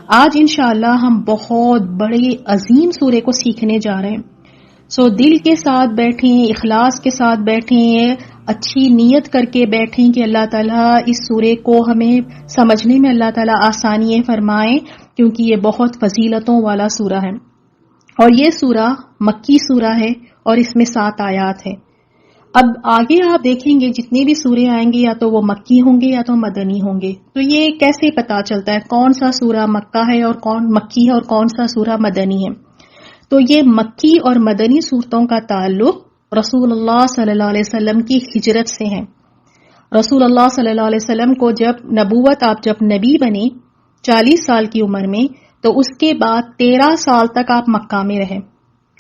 آج انشاءاللہ ہم بہت بڑے عظیم سورے کو سیکھنے جا رہے ہیں. دل کے ساتھ بیٹھیں، اخلاص کے ساتھ بیٹھیں، اچھی نیت کر کے بیٹھیں کہ اللہ تعالیٰ اس سورے کو ہمیں سمجھنے میں اللہ تعالیٰ آسانیاں فرمائیں، کیونکہ یہ بہت فضیلتوں والا سورہ ہے. اور یہ سورہ مکی سورہ ہے اور اس میں 7 آیات ہے. اب آگے آپ دیکھیں گے جتنے بھی سورے آئیں گے یا تو وہ مکی ہوں گے یا تو مدنی ہوں گے. تو یہ کیسے پتا چلتا ہے کون سا سورہ مکہ ہے اور کون مکی ہے اور کون سا سورہ مدنی ہے؟ تو یہ مکی اور مدنی صورتوں کا تعلق رسول اللہ صلی اللہ علیہ وسلم کی ہجرت سے ہے. رسول اللہ صلی اللہ علیہ وسلم کو جب نبی بنے 40 سال کی عمر میں، تو اس کے بعد 13 سال تک آپ مکہ میں رہے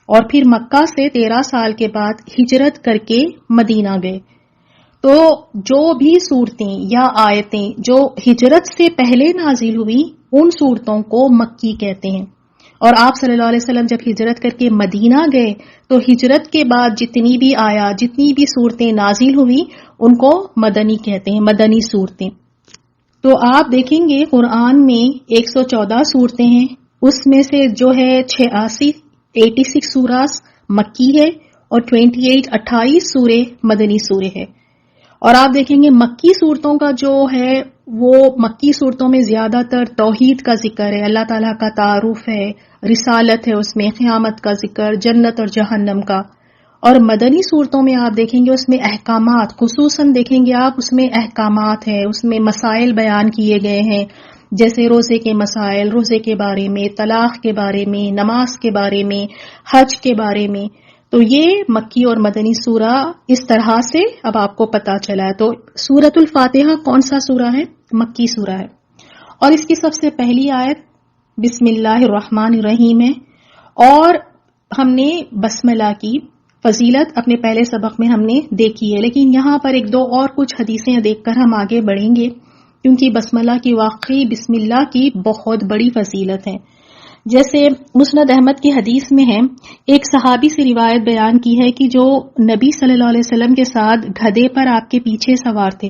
اور پھر مکہ سے 13 سال کے بعد ہجرت کر کے مدینہ گئے. تو جو بھی صورتیں یا آیتیں جو ہجرت سے پہلے نازل ہوئی ان صورتوں کو مکی کہتے ہیں. اور آپ صلی اللہ علیہ وسلم جب ہجرت کر کے مدینہ گئے تو ہجرت کے بعد جتنی بھی آیات جتنی بھی صورتیں نازل ہوئی ان کو مدنی کہتے ہیں، مدنی صورتیں. تو آپ دیکھیں گے قرآن میں 114 صورتیں ہیں، اس میں سے جو ہے 86 سوراز مکی ہے اور 28 سورے مدنی سورے ہے. اور آپ دیکھیں گے مکی صورتوں کا جو ہے وہ مکی صورتوں میں زیادہ تر توحید کا ذکر ہے، اللہ تعالیٰ کا تعارف ہے، رسالت ہے، اس میں قیامت کا ذکر، جنت اور جہنم کا. اور مدنی صورتوں میں آپ دیکھیں گے اس میں احکامات، خصوصاً دیکھیں گے آپ اس میں احکامات ہیں، اس میں مسائل بیان کیے گئے ہیں، جیسے روزے کے مسائل، روزے کے بارے میں، طلاق کے بارے میں، نماز کے بارے میں، حج کے بارے میں. تو یہ مکی اور مدنی سورہ اس طرح سے اب آپ کو پتا چلا ہے. تو سورۃ الفاتحہ کون سا سورہ ہے؟ مکی سورہ ہے. اور اس کی سب سے پہلی آیت بسم اللہ الرحمن الرحیم ہے. اور ہم نے بسملہ کی فضیلت اپنے پہلے سبق میں ہم نے دیکھی ہے، لیکن یہاں پر ایک دو اور کچھ حدیثیں دیکھ کر ہم آگے بڑھیں گے، کیونکہ بسملہ کی واقعی بسم اللہ کی بہت بڑی فضیلت ہے. جیسے مسند احمد کی حدیث میں ہے، ایک صحابی سے روایت بیان کی ہے کہ جو نبی صلی اللہ علیہ وسلم کے ساتھ گدھے پر آپ کے پیچھے سوار تھے،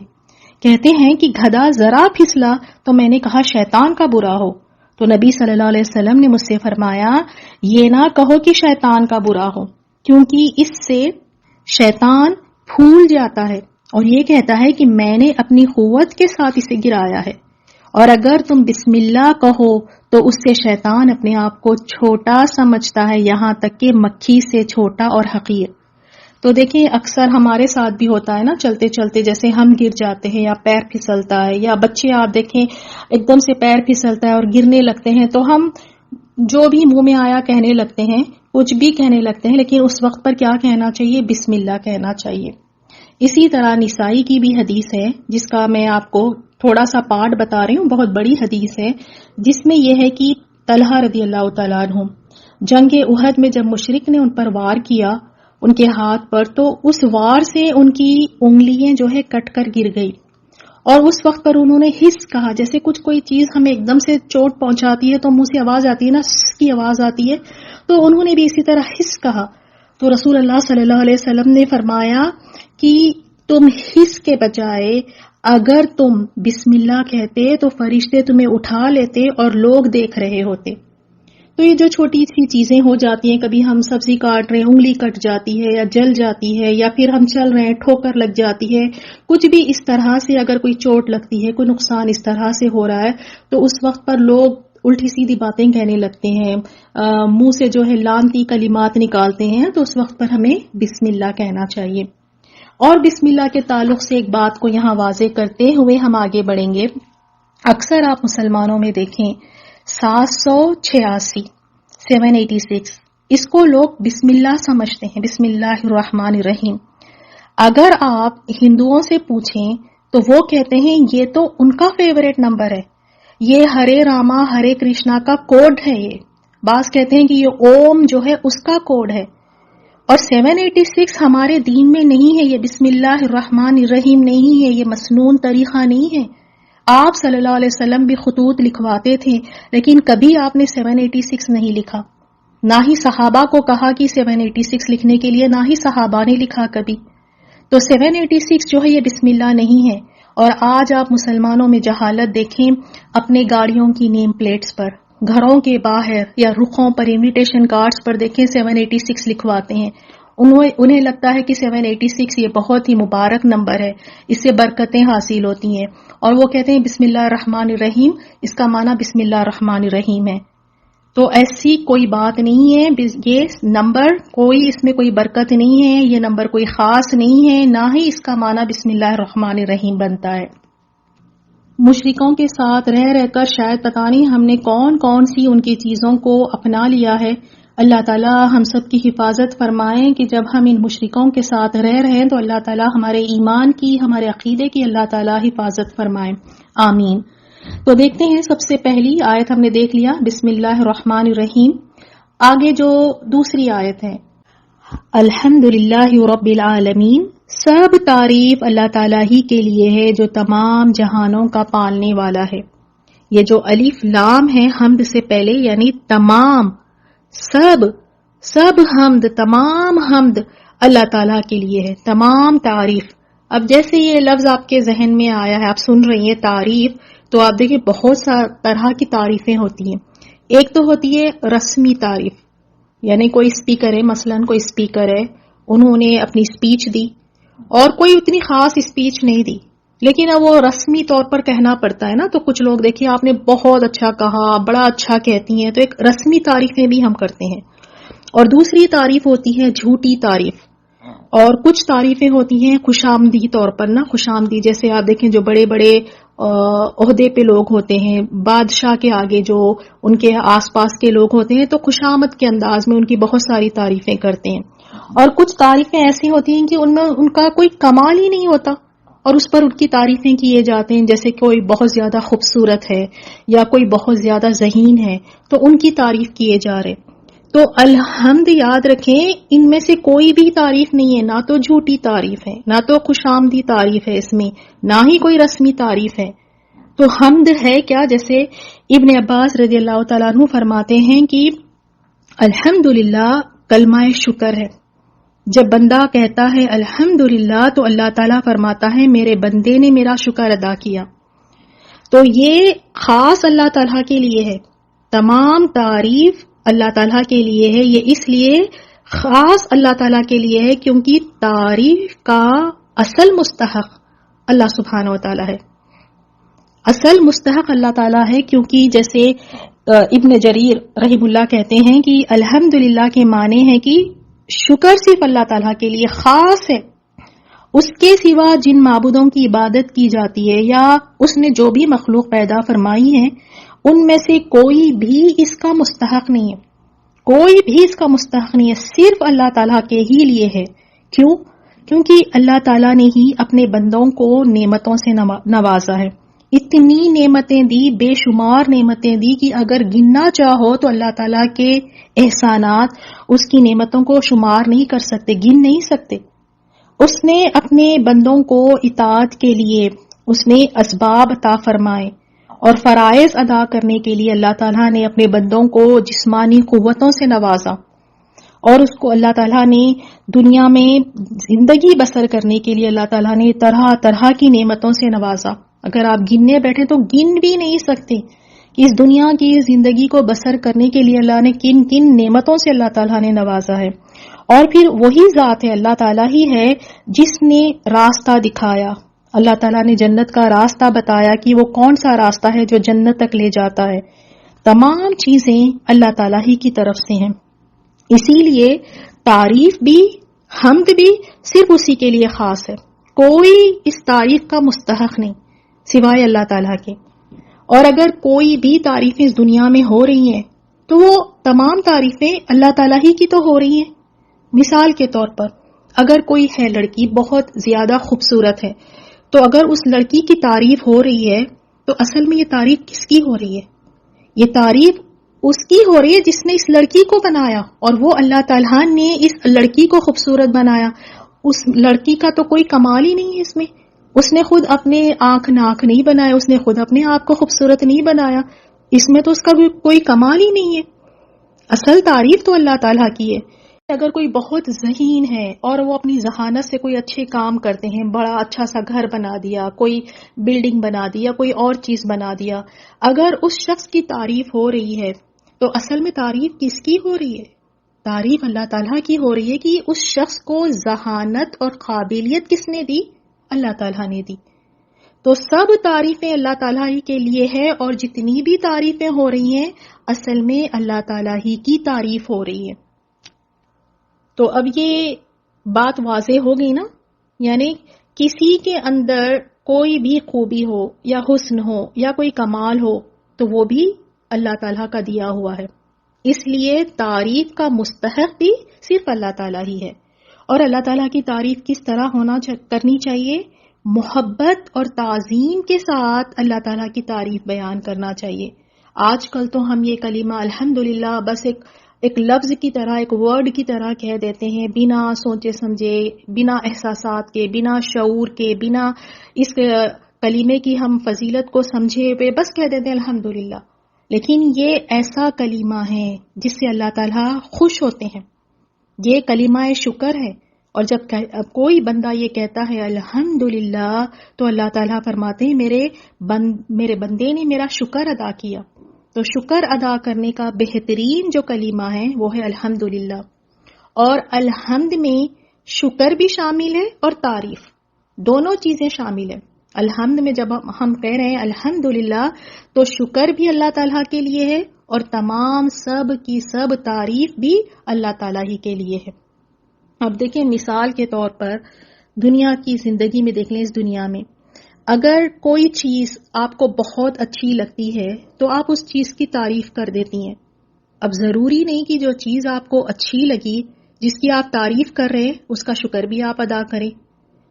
کہتے ہیں کہ گدھا ذرا پھسلا تو میں نے کہا شیطان کا برا ہو. تو نبی صلی اللہ علیہ وسلم نے مجھ سے فرمایا یہ نہ کہو کہ شیطان کا برا ہو، کیونکہ اس سے شیطان پھول جاتا ہے اور یہ کہتا ہے کہ میں نے اپنی قوت کے ساتھ اسے گرایا ہے. اور اگر تم بسم اللہ کہو تو اس سے شیطان اپنے آپ کو چھوٹا سمجھتا ہے، یہاں تک کہ مکھی سے چھوٹا اور حقیر. تو دیکھیں اکثر ہمارے ساتھ بھی ہوتا ہے نا، چلتے چلتے جیسے ہم گر جاتے ہیں یا پیر پھسلتا ہے، یا بچے آپ دیکھیں ایک دم سے پیر پھسلتا ہے اور گرنے لگتے ہیں، تو ہم جو بھی منہ میں آیا کہنے لگتے ہیں، کچھ بھی کہنے لگتے ہیں، لیکن اس وقت پر کیا کہنا چاہیے؟ بسم اللہ کہنا چاہیے. اسی طرح نسائی کی بھی حدیث ہے جس کا میں آپ کو تھوڑا سا پارٹ بتا رہی ہوں، بہت بڑی حدیث ہے، جس میں یہ ہے کہ طلحہ رضی اللہ تعالیٰ عنہ جنگ احد میں جب مشرک نے ان پر وار کیا ان کے ہاتھ پر، تو اس وار سے ان کی انگلیاں جو ہے کٹ کر گر گئی. اور اس وقت پر انہوں نے ہس کہا، جیسے کوئی چیز ہمیں ایک دم سے چوٹ پہنچاتی ہے تو منہ سے آواز آتی ہے نا، ہس کی آواز آتی ہے، تو انہوں نے بھی اسی طرح ہس کہا. تو رسول اللہ صلی اللہ علیہ وسلم نے فرمایا کہ تم ہس کے بجائے اگر تم بسم اللہ کہتے تو فرشتے تمہیں اٹھا لیتے اور لوگ دیکھ رہے ہوتے. تو یہ جو چھوٹی سی چیزیں ہو جاتی ہیں، کبھی ہم سبزی کاٹ رہے ہیں انگلی کٹ جاتی ہے یا جل جاتی ہے، یا پھر ہم چل رہے ہیں ٹھوکر لگ جاتی ہے، کچھ بھی اس طرح سے اگر کوئی چوٹ لگتی ہے، کوئی نقصان اس طرح سے ہو رہا ہے، تو اس وقت پر لوگ الٹی سیدھی باتیں کہنے لگتے ہیں، منہ سے جو ہے لعنتی کلمات نکالتے ہیں. تو اس وقت پر ہمیں بسم اللہ کہنا چاہیے. اور بسم اللہ کے تعلق سے ایک بات کو یہاں واضح کرتے ہوئے ہم آگے بڑھیں گے. اکثر آپ مسلمانوں میں دیکھیں 786 اس کو لوگ بسم اللہ سمجھتے ہیں، بسم اللہ الرحمن الرحیم. اگر آپ ہندوؤں سے پوچھیں تو وہ کہتے ہیں یہ تو ان کا فیوریٹ نمبر ہے، یہ ہرے راما ہرے کرشنا کا کوڈ ہے. یہ بعض کہتے ہیں کہ یہ اوم جو ہے اس کا کوڈ ہے. اور 786 ہمارے دین میں نہیں ہے، یہ بسم اللہ الرحمن الرحیم نہیں ہے، یہ مسنون طریقہ نہیں ہے. آپ صلی اللہ علیہ وسلم بھی خطوط لکھواتے تھے، لیکن کبھی آپ نے 786 نہیں لکھا، نہ ہی صحابہ کو کہا کہ 786 لکھنے کے لیے، نہ ہی صحابہ نے لکھا کبھی. تو 786 جو ہے یہ بسم اللہ نہیں ہے. اور آج آپ مسلمانوں میں جہالت دیکھیں اپنے گاڑیوں کی نیم پلیٹس پر، گھروں کے باہر یا رخوں پر انویٹیشن کارڈز پر دیکھیں 786 لکھواتے ہیں. انہیں لگتا ہے کہ 786 یہ بہت ہی مبارک نمبر ہے، اس سے برکتیں حاصل ہوتی ہیں، اور وہ کہتے ہیں بسم اللہ الرحمن الرحیم، اس کا معنی بسم اللہ الرحمن الرحیم ہے. تو ایسی کوئی بات نہیں ہے، یہ نمبر کوئی اس میں کوئی برکت نہیں ہے، یہ نمبر کوئی خاص نہیں ہے، نہ ہی اس کا معنی بسم اللہ الرحمن الرحیم بنتا ہے. مشرکوں کے ساتھ رہ رہ کر شاید پتہ نہیں ہم نے کون کون سی ان کی چیزوں کو اپنا لیا ہے. اللہ تعالیٰ ہم سب کی حفاظت فرمائیں کہ جب ہم ان مشرکوں کے ساتھ رہ رہے ہیں تو اللہ تعالیٰ ہمارے ایمان کی، ہمارے عقیدے کی اللہ تعالیٰ حفاظت فرمائیں، آمین. تو دیکھتے ہیں سب سے پہلی آیت ہم نے دیکھ لیا بسم اللہ الرحمن الرحیم. آگے جو دوسری آیت ہے الحمدللہ رب العالمین، سب تعریف اللہ تعالیٰ ہی کے لیے ہے جو تمام جہانوں کا پالنے والا ہے. یہ جو الف لام ہے حمد سے پہلے یعنی تمام، سب حمد، تمام حمد اللہ تعالیٰ کے لیے ہے، تمام تعریف. اب جیسے یہ لفظ آپ کے ذہن میں آیا ہے، آپ سن رہی ہیں تعریف، تو آپ دیکھیں بہت سا طرح کی تعریفیں ہوتی ہیں. ایک تو ہوتی ہے رسمی تعریف، یعنی کوئی اسپیکر ہے، مثلا کوئی اسپیکر ہے، انہوں نے اپنی اسپیچ دی اور کوئی اتنی خاص اسپیچ نہیں دی، لیکن اب وہ رسمی طور پر کہنا پڑتا ہے نا، تو کچھ لوگ دیکھیے آپ نے بہت اچھا کہا، بڑا اچھا کہتی ہیں، تو ایک رسمی تعریفیں بھی ہم کرتے ہیں. اور دوسری تعریف ہوتی ہے جھوٹی تعریف، اور کچھ تعریفیں ہوتی ہیں خوش آمدی طور پر نا، خوش آمدی جیسے آپ دیکھیں جو بڑے بڑے عہدے پہ لوگ ہوتے ہیں، بادشاہ کے آگے جو ان کے آس پاس کے لوگ ہوتے ہیں تو خوش آمد کے انداز میں ان کی بہت ساری تعریفیں کرتے ہیں. اور کچھ تعریفیں ایسی ہوتی ہیں کہ ان میں ان کا کوئی کمال ہی نہیں ہوتا اور اس پر ان کی تعریفیں کیے جاتے ہیں، جیسے کوئی بہت زیادہ خوبصورت ہے یا کوئی بہت زیادہ ذہین ہے تو ان کی تعریف کیے جا رہے. تو الحمد یاد رکھیں ان میں سے کوئی بھی تعریف نہیں ہے، نہ تو جھوٹی تعریف ہے، نہ تو خوش آمدی تعریف ہے اس میں، نہ ہی کوئی رسمی تعریف ہے. تو حمد ہے کیا؟ جیسے ابن عباس رضی اللہ تعالیٰ عنہ فرماتے ہیں کہ الحمدللہ کلمہ شکر ہے. جب بندہ کہتا ہے الحمدللہ تو اللہ تعالیٰ فرماتا ہے میرے بندے نے میرا شکر ادا کیا. تو یہ خاص اللہ تعالیٰ کے لیے ہے، تمام تعریف اللہ تعالیٰ کے لیے ہے. یہ اس لیے خاص اللہ تعالیٰ کے لیے ہے کیونکہ تعریف کا اصل مستحق اللہ سبحانہ و تعالیٰ ہے، اصل مستحق اللہ تعالیٰ ہے. کیونکہ جیسے ابن جریر رحم اللہ کہتے ہیں کہ الحمدللہ کے معنی ہے کہ شکر صرف اللہ تعالیٰ کے لیے خاص ہے، اس کے سوا جن معبودوں کی عبادت کی جاتی ہے یا اس نے جو بھی مخلوق پیدا فرمائی ہے ان میں سے کوئی بھی اس کا مستحق نہیں ہے، کوئی بھی اس کا مستحق نہیں ہے، صرف اللہ تعالیٰ کے ہی لیے ہے. کیوں؟ کیونکہ اللہ تعالیٰ نے ہی اپنے بندوں کو نعمتوں سے نوازا ہے، اتنی نعمتیں دی، بے شمار نعمتیں دی کہ اگر گننا چاہو تو اللہ تعالیٰ کے احسانات، اس کی نعمتوں کو شمار نہیں کر سکتے، گن نہیں سکتے. اس نے اپنے بندوں کو اطاعت کے لیے اس نے اسباب عطا فرمائے اور فرائض ادا کرنے کے لیے اللہ تعالیٰ نے اپنے بندوں کو جسمانی قوتوں سے نوازا، اور اس کو اللہ تعالیٰ نے دنیا میں زندگی بسر کرنے کے لیے اللہ تعالیٰ نے طرح طرح کی نعمتوں سے نوازا. اگر آپ گننے بیٹھے تو گن بھی نہیں سکتے کہ اس دنیا کی زندگی کو بسر کرنے کے لیے اللہ نے کن کن نعمتوں سے اللہ تعالیٰ نے نوازا ہے. اور پھر وہی ذات ہے، اللہ تعالیٰ ہی ہے جس نے راستہ دکھایا. اللہ تعالیٰ نے جنت کا راستہ بتایا کہ وہ کون سا راستہ ہے جو جنت تک لے جاتا ہے. تمام چیزیں اللہ تعالیٰ ہی کی طرف سے ہیں، اسی لیے تعریف بھی حمد بھی صرف اسی کے لیے خاص ہے، کوئی اس تعریف کا مستحق نہیں سوائے اللہ تعالیٰ کے. اور اگر کوئی بھی تعریفیں اس دنیا میں ہو رہی ہیں تو وہ تمام تعریفیں اللہ تعالیٰ ہی کی تو ہو رہی ہیں. مثال کے طور پر اگر کوئی ہے لڑکی بہت زیادہ خوبصورت ہے، تو اگر اس لڑکی کی تعریف ہو رہی ہے تو اصل میں یہ تعریف کس کی ہو رہی ہے؟ یہ تعریف اس کی ہو رہی ہے جس نے اس لڑکی کو بنایا، اور وہ اللہ تعالیٰ نے اس لڑکی کو خوبصورت بنایا. اس لڑکی کا تو کوئی کمال ہی نہیں ہے اس میں، اس نے خود اپنے آنکھ ناک نہیں بنایا، اس نے خود اپنے آپ کو خوبصورت نہیں بنایا، اس میں تو اس کا کوئی کمال ہی نہیں ہے. اصل تعریف تو اللہ تعالیٰ کی ہے. اگر کوئی بہت ذہین ہے اور وہ اپنی ذہانت سے کوئی اچھے کام کرتے ہیں، بڑا اچھا سا گھر بنا دیا، کوئی بلڈنگ بنا دیا، کوئی اور چیز بنا دیا، اگر اس شخص کی تعریف ہو رہی ہے تو اصل میں تعریف کس کی ہو رہی ہے؟ تعریف اللہ تعالیٰ کی ہو رہی ہے کہ اس شخص کو ذہانت اور قابلیت کس نے دی؟ اللہ تعالیٰ نے دی. تو سب تعریفیں اللہ تعالیٰ ہی کے لیے ہے، اور جتنی بھی تعریفیں ہو رہی ہیں اصل میں اللہ تعالیٰ ہی کی تعریف ہو رہی ہے. تو اب یہ بات واضح ہو گئی نا، یعنی کسی کے اندر کوئی بھی خوبی ہو یا حسن ہو یا کوئی کمال ہو تو وہ بھی اللہ تعالیٰ کا دیا ہوا ہے. اس لیے تعریف کا مستحق بھی صرف اللہ تعالیٰ ہی ہے. اور اللہ تعالیٰ کی تعریف کس طرح کرنی چاہیے؟ محبت اور تعظیم کے ساتھ اللہ تعالیٰ کی تعریف بیان کرنا چاہیے. آج کل تو ہم یہ کلمہ الحمدللہ بس ایک لفظ کی طرح، ایک ورڈ کی طرح کہہ دیتے ہیں، بنا سوچے سمجھے، بنا احساسات کے، بنا شعور کے، بنا اس کلمے کی ہم فضیلت کو سمجھے ہوئے بس کہہ دیتے ہیں الحمدللہ. لیکن یہ ایسا کلمہ ہے جس سے اللہ تعالیٰ خوش ہوتے ہیں. یہ کلمہ شکر ہے. اور جب کوئی بندہ یہ کہتا ہے الحمدللہ تو اللہ تعالیٰ فرماتے ہیں میرے بندے نے میرا شکر ادا کیا. تو شکر ادا کرنے کا بہترین جو کلمہ ہے وہ ہے الحمدللہ. اور الحمد میں شکر بھی شامل ہے اور تعریف، دونوں چیزیں شامل ہیں. الحمد میں جب ہم کہہ رہے ہیں الحمدللہ تو شکر بھی اللہ تعالیٰ کے لیے ہے اور تمام سب کی سب تعریف بھی اللہ تعالیٰ ہی کے لیے ہے. اب دیکھیں مثال کے طور پر دنیا کی زندگی میں دیکھ لیں، اس دنیا میں اگر کوئی چیز آپ کو بہت اچھی لگتی ہے تو آپ اس چیز کی تعریف کر دیتی ہیں. اب ضروری نہیں کہ جو چیز آپ کو اچھی لگی، جس کی آپ تعریف کر رہے اس کا شکر بھی آپ ادا کریں.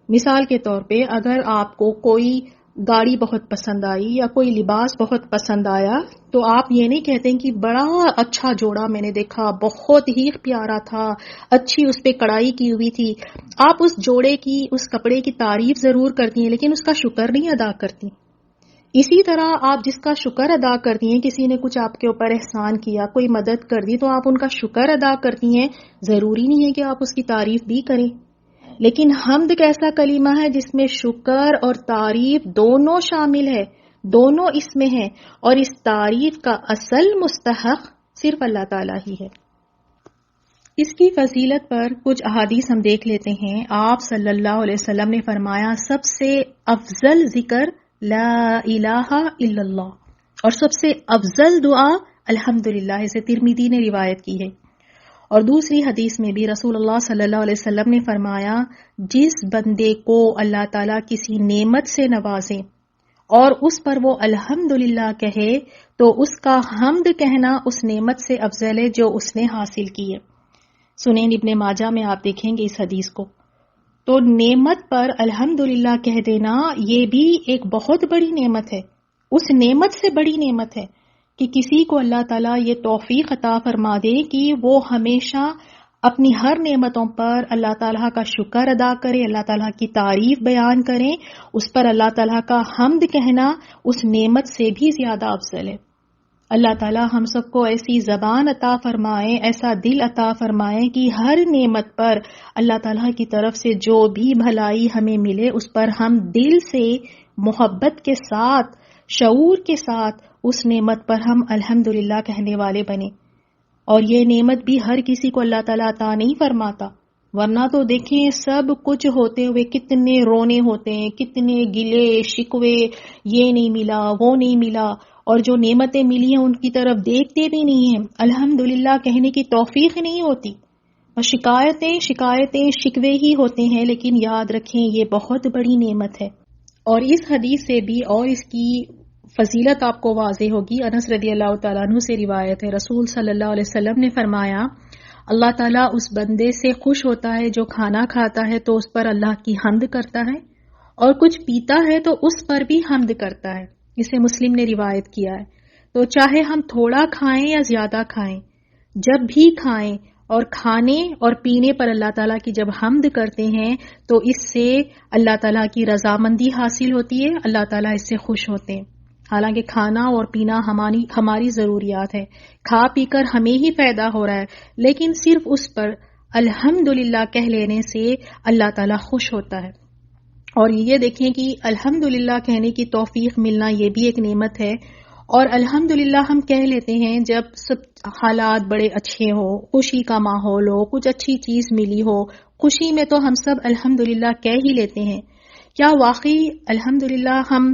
مثال کے طور پہ اگر آپ کو کوئی گاڑی بہت پسند آئی یا کوئی لباس بہت پسند آیا تو آپ یہ نہیں کہتے کہ بڑا اچھا جوڑا میں نے دیکھا، بہت ہی پیارا تھا، اچھی اس پہ کڑھائی کی ہوئی تھی. آپ اس جوڑے کی، اس کپڑے کی تعریف ضرور کرتی ہیں لیکن اس کا شکر نہیں ادا کرتی. اسی طرح آپ جس کا شکر ادا کرتی ہیں، کسی نے کچھ آپ کے اوپر احسان کیا، کوئی مدد کر دی تو آپ ان کا شکر ادا کرتی ہیں. ضروری نہیں ہے کہ آپ اس کی تعریف بھی کریں. لیکن حمد ایک ایسا کلمہ ہے جس میں شکر اور تعریف دونوں شامل ہے، دونوں اس میں ہیں، اور اس تعریف کا اصل مستحق صرف اللہ تعالیٰ ہی ہے. اس کی فضیلت پر کچھ احادیث ہم دیکھ لیتے ہیں. آپ صلی اللہ علیہ وسلم نے فرمایا سب سے افضل ذکر لا الہ الا اللہ، اور سب سے افضل دعا الحمدللہ. اسے ترمذی نے روایت کی ہے. اور دوسری حدیث میں بھی رسول اللہ صلی اللہ علیہ وسلم نے فرمایا جس بندے کو اللہ تعالیٰ کسی نعمت سے نوازے اور اس پر وہ الحمدللہ کہے تو اس کا حمد کہنا اس نعمت سے افضل ہے جو اس نے حاصل کی ہے. سنن ابن ماجہ میں آپ دیکھیں گے اس حدیث کو. تو نعمت پر الحمدللہ کہہ دینا یہ بھی ایک بہت بڑی نعمت ہے. اس نعمت سے بڑی نعمت ہے کہ کسی کو اللہ تعالیٰ یہ توفیق عطا فرما دے کہ وہ ہمیشہ اپنی ہر نعمتوں پر اللہ تعالیٰ کا شکر ادا کرے، اللہ تعالیٰ کی تعریف بیان کریں، اس پر اللہ تعالیٰ کا حمد کہنا اس نعمت سے بھی زیادہ افضل ہے. اللہ تعالیٰ ہم سب کو ایسی زبان عطا فرمائے، ایسا دل عطا فرمائے کہ ہر نعمت پر اللہ تعالیٰ کی طرف سے جو بھی بھلائی ہمیں ملے اس پر ہم دل سے محبت کے ساتھ، شعور کے ساتھ اس نعمت پر ہم الحمدللہ کہنے والے بنے. اور یہ نعمت بھی ہر کسی کو اللہ تعالیٰ عطا نہیں فرماتا، ورنہ تو دیکھیں سب کچھ ہوتے ہوئے کتنے رونے ہوتے ہیں، کتنے گلے شکوے، یہ نہیں ملا وہ نہیں ملا، اور جو نعمتیں ملی ہیں ان کی طرف دیکھتے بھی نہیں ہیں، الحمدللہ کہنے کی توفیق نہیں ہوتی، اور شکایتیں شکوے ہی ہوتے ہیں. لیکن یاد رکھیں یہ بہت بڑی نعمت ہے. اور اس حدیث سے بھی اور اس کی فضیلت آپ کو واضح ہوگی. انس رضی اللہ تعالیٰ عنہ سے روایت ہے، رسول صلی اللہ علیہ وسلم نے فرمایا اللہ تعالیٰ اس بندے سے خوش ہوتا ہے جو کھانا کھاتا ہے تو اس پر اللہ کی حمد کرتا ہے، اور کچھ پیتا ہے تو اس پر بھی حمد کرتا ہے. اسے مسلم نے روایت کیا ہے. تو چاہے ہم تھوڑا کھائیں یا زیادہ کھائیں، جب بھی کھائیں اور کھانے اور پینے پر اللہ تعالیٰ کی جب حمد کرتے ہیں تو اس سے اللہ تعالیٰ کی رضامندی حاصل ہوتی ہے، اللہ تعالیٰ اس سے خوش ہوتے ہیں. حالانکہ کھانا اور پینا ہماری ضروریات ہے، کھا پی کر ہمیں ہی فائدہ ہو رہا ہے، لیکن صرف اس پر الحمدللہ کہہ لینے سے اللہ تعالیٰ خوش ہوتا ہے. اور یہ دیکھیں کہ الحمدللہ کہنے کی توفیق ملنا یہ بھی ایک نعمت ہے. اور الحمدللہ ہم کہہ لیتے ہیں جب سب حالات بڑے اچھے ہو، خوشی کا ماحول ہو، کچھ اچھی چیز ملی ہو، خوشی میں تو ہم سب الحمدللہ کہہ ہی لیتے ہیں. کیا واقعی الحمدللہ ہم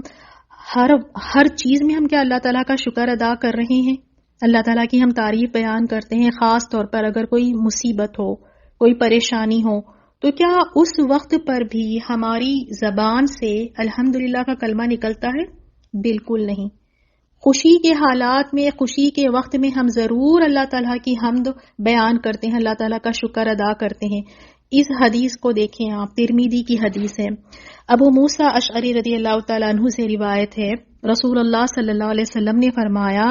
ہر چیز میں ہم کیا اللہ تعالیٰ کا شکر ادا کر رہے ہیں؟ اللہ تعالیٰ کی ہم تعریف بیان کرتے ہیں. خاص طور پر اگر کوئی مصیبت ہو، کوئی پریشانی ہو، تو کیا اس وقت پر بھی ہماری زبان سے الحمدللہ کا کلمہ نکلتا ہے؟ بالکل نہیں. خوشی کے حالات میں، خوشی کے وقت میں ہم ضرور اللہ تعالیٰ کی حمد بیان کرتے ہیں، اللہ تعالیٰ کا شکر ادا کرتے ہیں. اس حدیث کو دیکھیں آپ، ترمذی کی حدیث ہے. ابو موسیٰ اشعری رضی اللہ تعالیٰ عنہ سے روایت ہے، رسول اللہ صلی اللہ علیہ وسلم نے فرمایا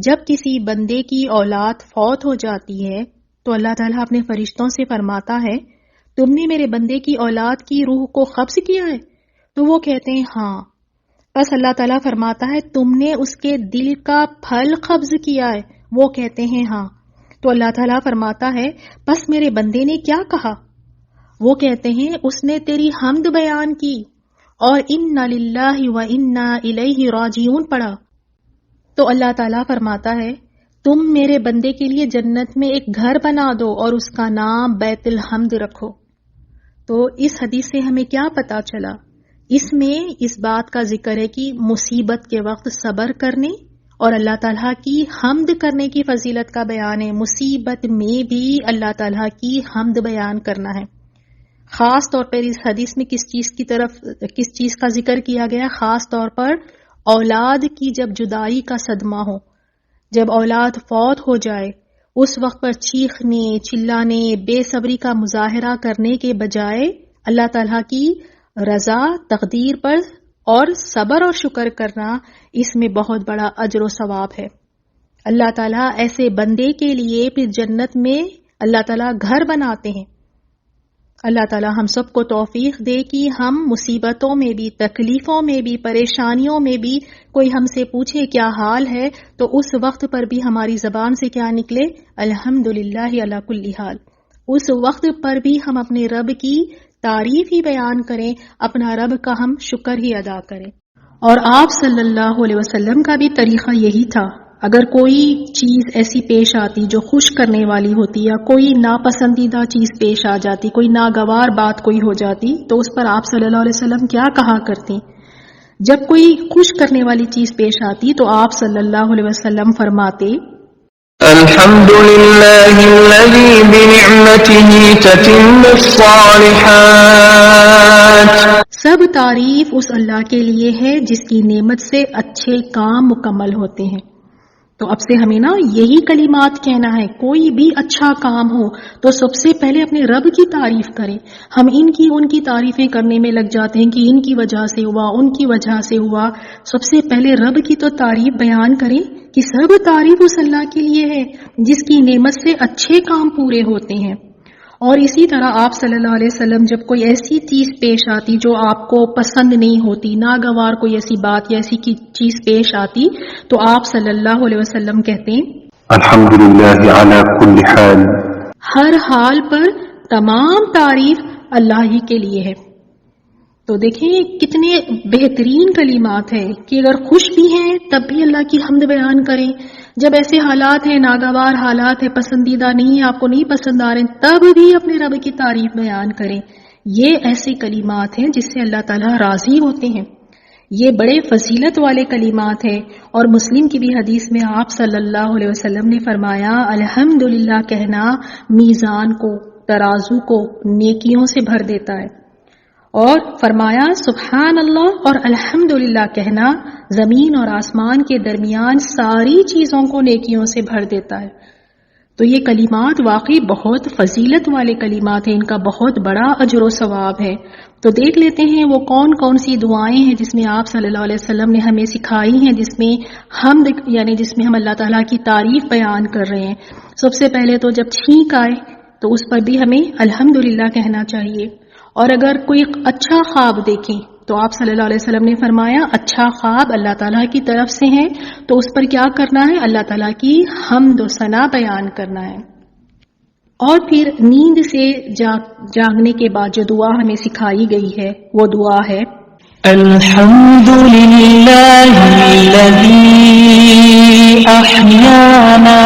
جب کسی بندے کی اولاد فوت ہو جاتی ہے تو اللہ تعالیٰ اپنے فرشتوں سے فرماتا ہے تم نے میرے بندے کی اولاد کی روح کو قبض کیا ہے؟ تو وہ کہتے ہیں ہاں. بس اللہ تعالیٰ فرماتا ہے تم نے اس کے دل کا پھل قبض کیا ہے؟ وہ کہتے ہیں ہاں. تو اللہ تعالیٰ فرماتا ہے بس میرے بندے نے کیا کہا؟ وہ کہتے ہیں اس نے تیری حمد بیان کی اور انا للہ و انا الیہ راجعون پڑھا. تو اللہ تعالیٰ فرماتا ہے تم میرے بندے کے لیے جنت میں ایک گھر بنا دو اور اس کا نام بیت الحمد رکھو. تو اس حدیث سے ہمیں کیا پتا چلا؟ اس میں اس بات کا ذکر ہے کہ مصیبت کے وقت صبر کرنے اور اللہ تعالیٰ کی حمد کرنے کی فضیلت کا بیان ہے. مصیبت میں بھی اللہ تعالیٰ کی حمد بیان کرنا ہے. خاص طور پر اس حدیث میں کس چیز کا ذکر کیا گیا؟ خاص طور پر اولاد کی جب جدائی کا صدمہ ہو، جب اولاد فوت ہو جائے، اس وقت پر چیخنے، چلانے، بے صبری کا مظاہرہ کرنے کے بجائے اللہ تعالیٰ کی رضا، تقدیر پر اور صبر اور شکر کرنا، اس میں بہت بڑا اجر و ثواب ہے. اللہ تعالیٰ ایسے بندے کے لیے پھر جنت میں اللہ تعالیٰ گھر بناتے ہیں. اللہ تعالیٰ ہم سب کو توفیق دے کہ ہم مصیبتوں میں بھی، تکلیفوں میں بھی، پریشانیوں میں بھی کوئی ہم سے پوچھے کیا حال ہے تو اس وقت پر بھی ہماری زبان سے کیا نکلے؟ الحمدللہ علی کل حال. اس وقت پر بھی ہم اپنے رب کی تعریف ہی بیان کریں، اپنا رب کا ہم شکر ہی ادا کریں. اور آپ صلی اللہ علیہ وسلم کا بھی طریقہ یہی تھا. اگر کوئی چیز ایسی پیش آتی جو خوش کرنے والی ہوتی یا کوئی ناپسندیدہ چیز پیش آ جاتی، کوئی ناگوار بات کوئی ہو جاتی، تو اس پر آپ صلی اللہ علیہ وسلم کیا کہا کرتے؟ جب کوئی خوش کرنے والی چیز پیش آتی تو آپ صلی اللہ علیہ وسلم فرماتے الحمد للہ الذی بنعمتہ تتم الصالحات. سب تعریف اس اللہ کے لیے ہے جس کی نعمت سے اچھے کام مکمل ہوتے ہیں. تو اب سے ہمیں نا یہی کلمات کہنا ہے. کوئی بھی اچھا کام ہو تو سب سے پہلے اپنے رب کی تعریف کریں. ہم ان کی تعریفیں کرنے میں لگ جاتے ہیں کہ ان کی وجہ سے ہوا، ان کی وجہ سے ہوا. سب سے پہلے رب کی تو تعریف بیان کریں کہ سب تعریف اس اللہ کے لیے ہے جس کی نعمت سے اچھے کام پورے ہوتے ہیں. اور اسی طرح آپ صلی اللہ علیہ وسلم جب کوئی ایسی چیز پیش آتی جو آپ کو پسند نہیں ہوتی، ناگوار کوئی ایسی بات یا ایسی چیز پیش آتی، تو آپ صلی اللہ علیہ وسلم کہتے ہیں الحمدللہ علی کل حال. ہر حال پر تمام تعریف اللہ ہی کے لیے ہے. تو دیکھیں کتنے بہترین کلمات ہیں کہ اگر خوش بھی ہیں تب بھی اللہ کی حمد بیان کریں. جب ایسے حالات ہیں، ناگوار حالات ہیں، پسندیدہ نہیں ہیں، آپ کو نہیں پسند آ رہے ہیں، تب بھی اپنے رب کی تعریف بیان کریں. یہ ایسے کلمات ہیں جس سے اللہ تعالیٰ راضی ہوتے ہیں. یہ بڑے فضیلت والے کلمات ہیں. اور مسلم کی بھی حدیث میں آپ صلی اللہ علیہ وسلم نے فرمایا الحمدللہ کہنا میزان کو، ترازو کو نیکیوں سے بھر دیتا ہے. اور فرمایا سبحان اللہ اور الحمدللہ کہنا زمین اور آسمان کے درمیان ساری چیزوں کو نیکیوں سے بھر دیتا ہے. تو یہ کلمات واقعی بہت فضیلت والے کلمات ہیں، ان کا بہت بڑا اجر و ثواب ہے. تو دیکھ لیتے ہیں وہ کون کون سی دعائیں ہیں جس میں آپ صلی اللہ علیہ وسلم نے ہمیں سکھائی ہیں، جس میں حمد یعنی جس میں ہم اللہ تعالیٰ کی تعریف بیان کر رہے ہیں. سب سے پہلے تو جب چھینک آئے تو اس پر بھی ہمیں الحمدللہ کہنا چاہیے. اور اگر کوئی اچھا خواب دیکھیں تو آپ صلی اللہ علیہ وسلم نے فرمایا اچھا خواب اللہ تعالیٰ کی طرف سے ہے تو اس پر کیا کرنا ہے؟ اللہ تعالیٰ کی حمد و ثنا بیان کرنا ہے. اور پھر نیند سے جاگنے کے بعد جو دعا ہمیں سکھائی گئی ہے وہ دعا ہے الحمد للہ الذی احیانا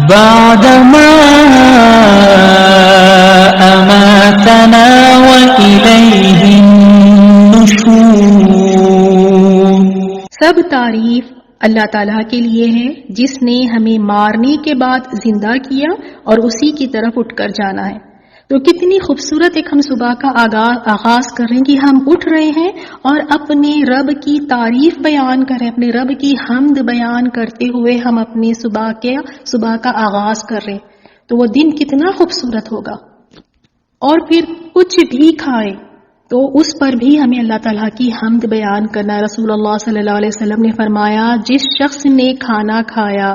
بعدما اماتنا والیہ النشور. سب تعریف اللہ تعالیٰ کے لیے ہے جس نے ہمیں مارنے کے بعد زندہ کیا اور اسی کی طرف اٹھ کر جانا ہے. تو کتنی خوبصورت ایک ہم صبح کا آغاز کر رہے ہیں کہ ہم اٹھ رہے ہیں اور اپنے رب کی تعریف بیان کریں، اپنے رب کی حمد بیان کرتے ہوئے ہم اپنی صبح کا آغاز کر رہے ہیں. تو وہ دن کتنا خوبصورت ہوگا. اور پھر کچھ بھی کھائیں تو اس پر بھی ہمیں اللہ تعالیٰ کی حمد بیان کرنا. رسول اللہ صلی اللہ علیہ وسلم نے فرمایا جس شخص نے کھانا کھایا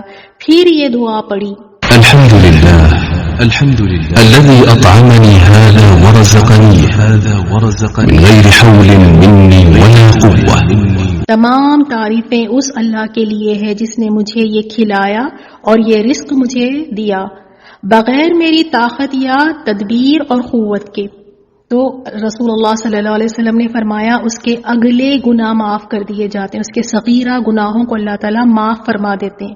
پھر یہ دعا پڑھی الحمدللہ الذي أطعمني هذا ورزقني من غير حول مني ولا قوة. تمام تعریفیں اس اللہ کے لیے ہے جس نے مجھے یہ کھلایا اور یہ رزق مجھے دیا بغیر میری طاقت یا تدبیر اور قوت کے. تو رسول اللہ صلی اللہ علیہ وسلم نے فرمایا اس کے اگلے گناہ معاف کر دیے جاتے ہیں، اس کے صغیرہ گناہوں کو اللہ تعالیٰ معاف فرما دیتے ہیں.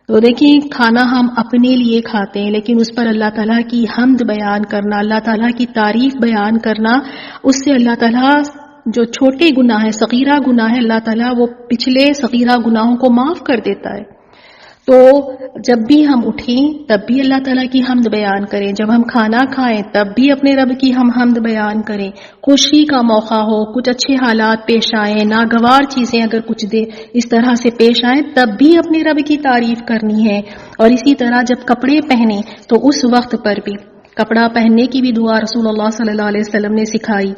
تو دیکھیں کھانا ہم اپنے لیے کھاتے ہیں لیکن اس پر اللہ تعالیٰ کی حمد بیان کرنا، اللہ تعالیٰ کی تعریف بیان کرنا، اس سے اللہ تعالیٰ جو چھوٹے گناہ ہیں، صغیرہ گناہ ہے، اللہ تعالیٰ وہ پچھلے صغیرہ گناہوں کو معاف کر دیتا ہے. تو جب بھی ہم اٹھیں تب بھی اللہ تعالیٰ کی حمد بیان کریں، جب ہم کھانا کھائیں تب بھی اپنے رب کی ہم حمد بیان کریں. خوشی کا موقع ہو، کچھ اچھے حالات پیش آئیں، ناگوار چیزیں اگر کچھ دے اس طرح سے پیش آئیں تب بھی اپنے رب کی تعریف کرنی ہے. اور اسی طرح جب کپڑے پہنیں تو اس وقت پر بھی کپڑا پہننے کی بھی دعا رسول اللہ صلی اللہ علیہ وسلم نے سکھائی.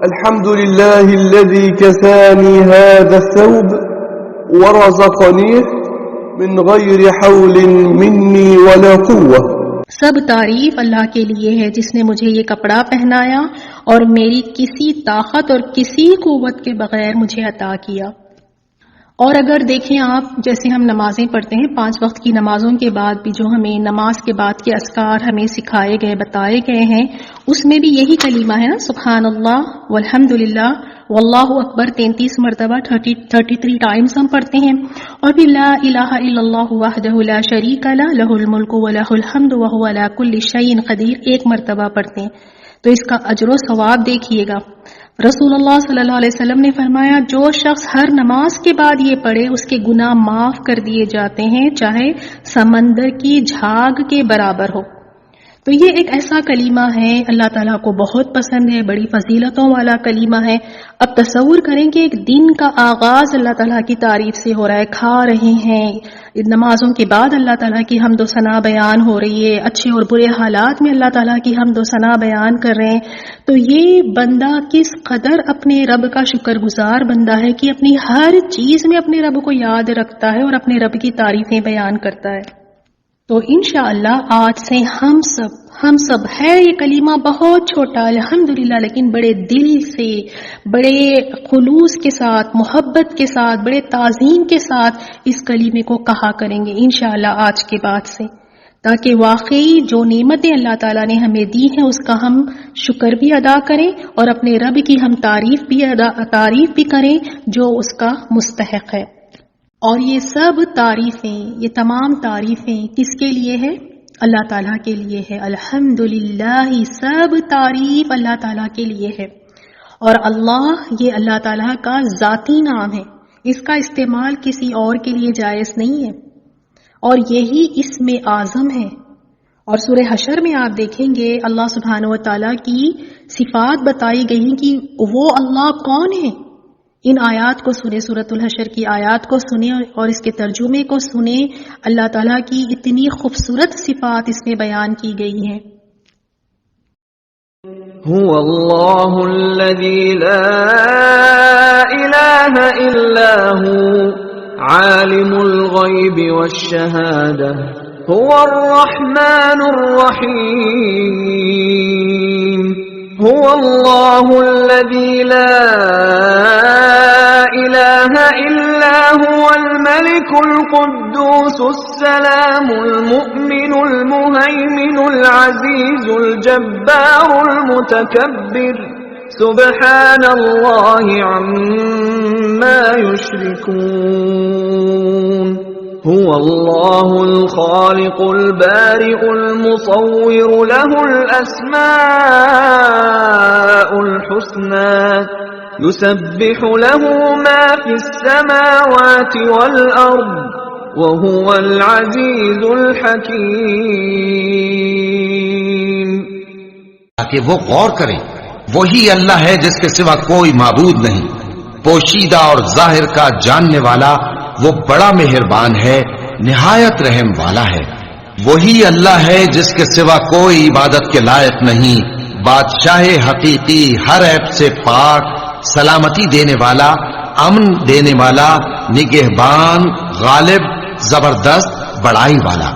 الحمد للہ الذی کسانی هذا الثوب ورزقنیه من غیر حول منی ولا قوة. سب تعریف اللہ کے لیے ہے جس نے مجھے یہ کپڑا پہنایا اور میری کسی طاقت اور کسی قوت کے بغیر مجھے عطا کیا. اور اگر دیکھیں آپ جیسے ہم نمازیں پڑھتے ہیں 5 وقت کی نمازوں کے بعد بھی جو ہمیں نماز کے بعد کے اذکار ہمیں سکھائے گئے بتائے گئے ہیں اس میں بھی یہی کلمہ ہے نا، سبحان اللہ والحمد للہ واللہ اکبر 33 مرتبہ 33 ٹائمز ہم پڑھتے ہیں. اور پھر لا الہ الا اللہ وحدہ لا شریک لہ لہ الملک ولہ الحمد وہو علی کل شیء قدیر 1 مرتبہ پڑھتے ہیں. تو اس کا اجر و ثواب دیکھیے گا. رسول اللہ صلی اللہ علیہ وسلم نے فرمایا جو شخص ہر نماز کے بعد یہ پڑھے اس کے گناہ معاف کر دیے جاتے ہیں چاہے سمندر کی جھاگ کے برابر ہو. تو یہ ایک ایسا کلمہ ہے اللہ تعالیٰ کو بہت پسند ہے، بڑی فضیلتوں والا کلمہ ہے. اب تصور کریں کہ ایک دن کا آغاز اللہ تعالیٰ کی تعریف سے ہو رہا ہے، کھا رہے ہیں، نمازوں کے بعد اللہ تعالیٰ کی حمد و ثنا بیان ہو رہی ہے، اچھے اور برے حالات میں اللہ تعالیٰ کی حمد و ثنا بیان کر رہے ہیں. تو یہ بندہ کس قدر اپنے رب کا شکر گزار بندہ ہے کہ اپنی ہر چیز میں اپنے رب کو یاد رکھتا ہے اور اپنے رب کی تعریفیں بیان کرتا ہے. تو انشاءاللہ آج سے ہم سب ہے یہ کلمہ بہت چھوٹا الحمدللہ لیکن بڑے دل سے، بڑے خلوص کے ساتھ، محبت کے ساتھ، بڑے تعظیم کے ساتھ اس کلمے کو کہا کریں گے انشاءاللہ آج کے بعد سے، تاکہ واقعی جو نعمتیں اللہ تعالیٰ نے ہمیں دی ہیں اس کا ہم شکر بھی ادا کریں اور اپنے رب کی ہم تعریف بھی کریں جو اس کا مستحق ہے. اور یہ سب تعریفیں، یہ تمام تعریفیں کس کے لیے ہے؟ اللہ تعالیٰ کے لیے ہے. الحمدللہ سب تعریف اللہ تعالیٰ کے لیے ہے. اور اللہ یہ اللہ تعالیٰ کا ذاتی نام ہے، اس کا استعمال کسی اور کے لیے جائز نہیں ہے اور یہی اسم اعظم ہے. اور سورہ حشر میں آپ دیکھیں گے اللہ سبحانہ و تعالیٰ کی صفات بتائی گئی ہیں کہ وہ اللہ کون ہے. ان آیات کو سنیں، سورۃ الحشر کی آیات کو سنیں اور اس کے ترجمے کو سنیں. اللہ تعالیٰ کی اتنی خوبصورت صفات اس میں بیان کی گئی ہیں. هو اللہ الذی لا الہ الا هو عالم الغیب والشہادہ هو الرحمن الرحیم هو اللہ الذی لا الہ الا هو الملک القدوس القدوس السلام المؤمن المهيمن العزيز الجبار المتكبر سبحان الله عما يشركون هو الله الخالق البارئ المصور له الأسماء الحسنى يسبح له ما في السماوات والأرض وهو العزيز الحكيم. تاکہ وہ غور کریں وہی اللہ ہے جس کے سوا کوئی معبود نہیں، پوشیدہ اور ظاہر کا جاننے والا، وہ بڑا مہربان ہے، نہایت رحم والا ہے. وہی اللہ ہے جس کے سوا کوئی عبادت کے لائق نہیں، بادشاہ حقیقی، ہر عیب سے پاک، سلامتی دینے والا، امن دینے والا، نگہبان، غالب، زبردست، بڑائی والا.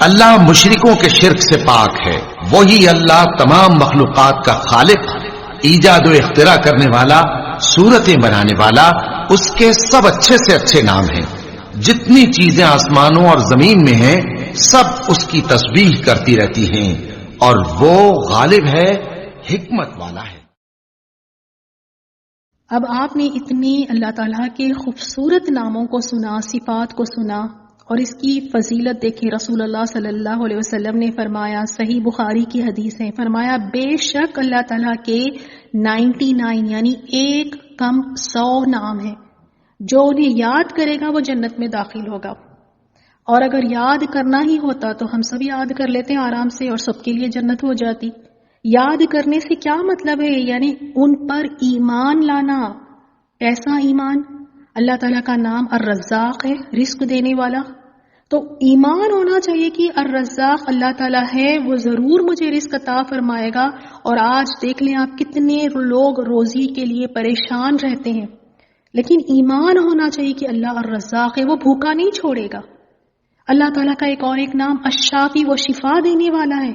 اللہ مشرکوں کے شرک سے پاک ہے. وہی اللہ تمام مخلوقات کا خالق، ایجاد و اختراع کرنے والا، صورتیں بنانے والا. اس کے سب اچھے سے اچھے نام ہیں. جتنی چیزیں آسمانوں اور زمین میں ہیں سب اس کی تسبیح کرتی رہتی ہیں، اور وہ غالب ہے، حکمت والا ہے. اب آپ نے اتنے اللہ تعالیٰ کے خوبصورت ناموں کو سنا، صفات کو سنا، اور اس کی فضیلت دیکھی. رسول اللہ صلی اللہ علیہ وسلم نے فرمایا، صحیح بخاری کی حدیث ہے، فرمایا بے شک اللہ تعالیٰ کے 99 یعنی 1 کم 100 نام ہیں، جو انہیں یاد کرے گا وہ جنت میں داخل ہوگا. اور اگر یاد کرنا ہی ہوتا تو ہم سب یاد کر لیتے ہیں آرام سے اور سب کے لیے جنت ہو جاتی. یاد کرنے سے کیا مطلب ہے؟ یعنی ان پر ایمان لانا. ایسا ایمان، اللہ تعالیٰ کا نام الرزاق ہے، رزق دینے والا، تو ایمان ہونا چاہیے کہ الرزاق اللہ تعالیٰ ہے، وہ ضرور مجھے رزق عطا فرمائے گا. اور آج دیکھ لیں آپ کتنے لوگ روزی کے لیے پریشان رہتے ہیں، لیکن ایمان ہونا چاہیے کہ اللہ الرزاق ہے، وہ بھوکا نہیں چھوڑے گا. اللہ تعالیٰ کا ایک نام الشافی، وہ شفا دینے والا ہے.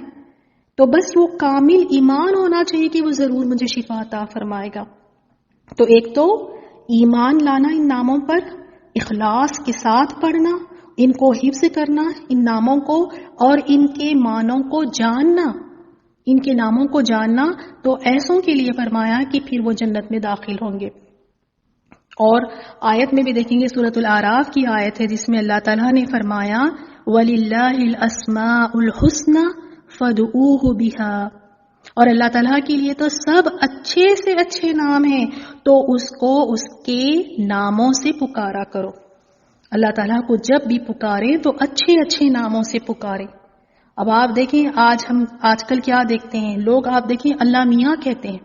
تو بس وہ کامل ایمان ہونا چاہیے کہ وہ ضرور مجھے شفا عطا فرمائے گا. تو ایک تو ایمان لانا ان ناموں پر، اخلاص کے ساتھ پڑھنا، ان کو حفظ کرنا، ان ناموں کو، اور ان کے معنوں کو جاننا. ان کے ناموں کو جاننا تو ایسوں کے لیے فرمایا کہ پھر وہ جنت میں داخل ہوں گے. اور آیت میں بھی دیکھیں گے، سورۃ الاعراف کی آیت ہے جس میں اللہ تعالیٰ نے فرمایا وَلِلَّهِ الْأَسْمَاءُ الْحُسْنَى فَادْعُوهُ بِهَا، اور اللہ تعالیٰ کے لیے تو سب اچھے سے اچھے نام ہیں، تو اس کو اس کے ناموں سے پکارا کرو. اللہ تعالیٰ کو جب بھی پکارے تو اچھے اچھے ناموں سے پکارے. اب آپ دیکھیں آج کل کیا دیکھتے ہیں لوگ، آپ دیکھیں اللہ میاں کہتے ہیں.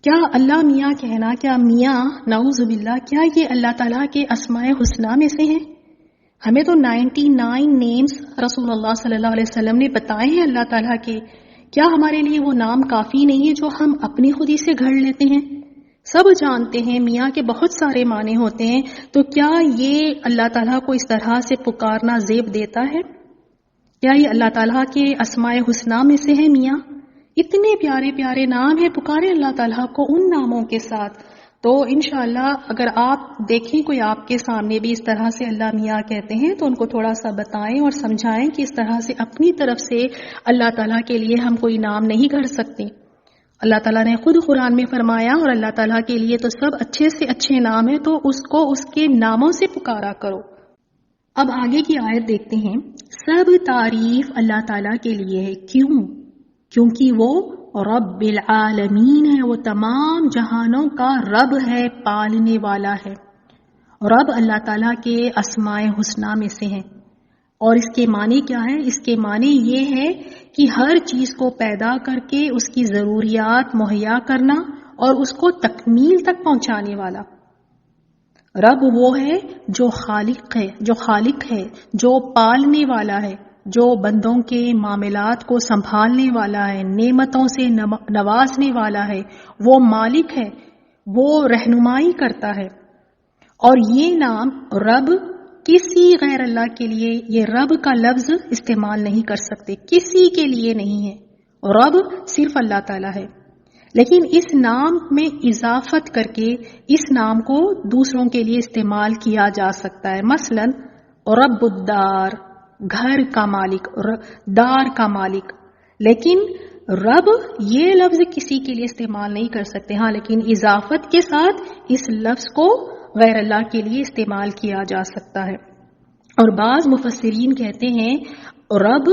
کیا اللہ میاں کہنا، کیا میاں نعوذ باللہ، کیا یہ اللہ تعالیٰ کے اسماء حسنہ میں سے ہیں؟ ہمیں تو 99 نیمز رسول اللہ صلی اللہ علیہ وسلم نے بتائے ہیں اللہ تعالیٰ کے. کیا ہمارے لیے وہ نام کافی نہیں ہے جو ہم اپنی خودی سے گھڑ لیتے ہیں؟ سب جانتے ہیں میاں کے بہت سارے معنی ہوتے ہیں، تو کیا یہ اللہ تعالیٰ کو اس طرح سے پکارنا زیب دیتا ہے؟ کیا یہ اللہ تعالیٰ کے اسماء حسنہ میں سے ہے میاں؟ اتنے پیارے پیارے نام ہیں، پکارے اللہ تعالیٰ کو ان ناموں کے ساتھ. تو انشاءاللہ اگر آپ دیکھیں کوئی آپ کے سامنے بھی اس طرح سے اللہ میاں کہتے ہیں تو ان کو تھوڑا سا بتائیں اور سمجھائیں کہ اس طرح سے اپنی طرف سے اللہ تعالیٰ کے لیے ہم کوئی نام نہیں گھڑ سکتے. اللہ تعالیٰ نے خود قرآن میں فرمایا، اور اللہ تعالیٰ کے لیے تو سب اچھے سے اچھے نام ہیں، تو اس کو اس کے ناموں سے پکارا کرو. اب آگے کی آیت دیکھتے ہیں. سب تعریف اللہ تعالیٰ کے لیے ہے. کیوں؟ کیونکہ وہ رب العالمین ہے، وہ تمام جہانوں کا رب ہے، پالنے والا ہے. رب اللہ تعالیٰ کے اسماء حسنہ میں سے ہیں. اور اس کے معنی کیا ہے؟ اس کے معنی یہ ہے کہ ہر چیز کو پیدا کر کے اس کی ضروریات مہیا کرنا اور اس کو تکمیل تک پہنچانے والا. رب وہ ہے جو خالق ہے، جو پالنے والا ہے، جو بندوں کے معاملات کو سنبھالنے والا ہے، نعمتوں سے نوازنے والا ہے، وہ مالک ہے، وہ رہنمائی کرتا ہے. اور یہ نام رب کسی غیر اللہ کے لیے یہ رب کا لفظ استعمال نہیں کر سکتے، کسی کے لیے نہیں ہے. رب صرف اللہ تعالیٰ ہے. لیکن اس نام میں اضافت کر کے اس نام کو دوسروں کے لیے استعمال کیا جا سکتا ہے. مثلا رب الدار گھر کا مالک، دار کا مالک. لیکن رب یہ لفظ کسی کے لیے استعمال نہیں کر سکتے. ہاں لیکن اضافت کے ساتھ اس لفظ کو غیر اللہ کے لیے استعمال کیا جا سکتا ہے. اور بعض مفسرین کہتے ہیں رب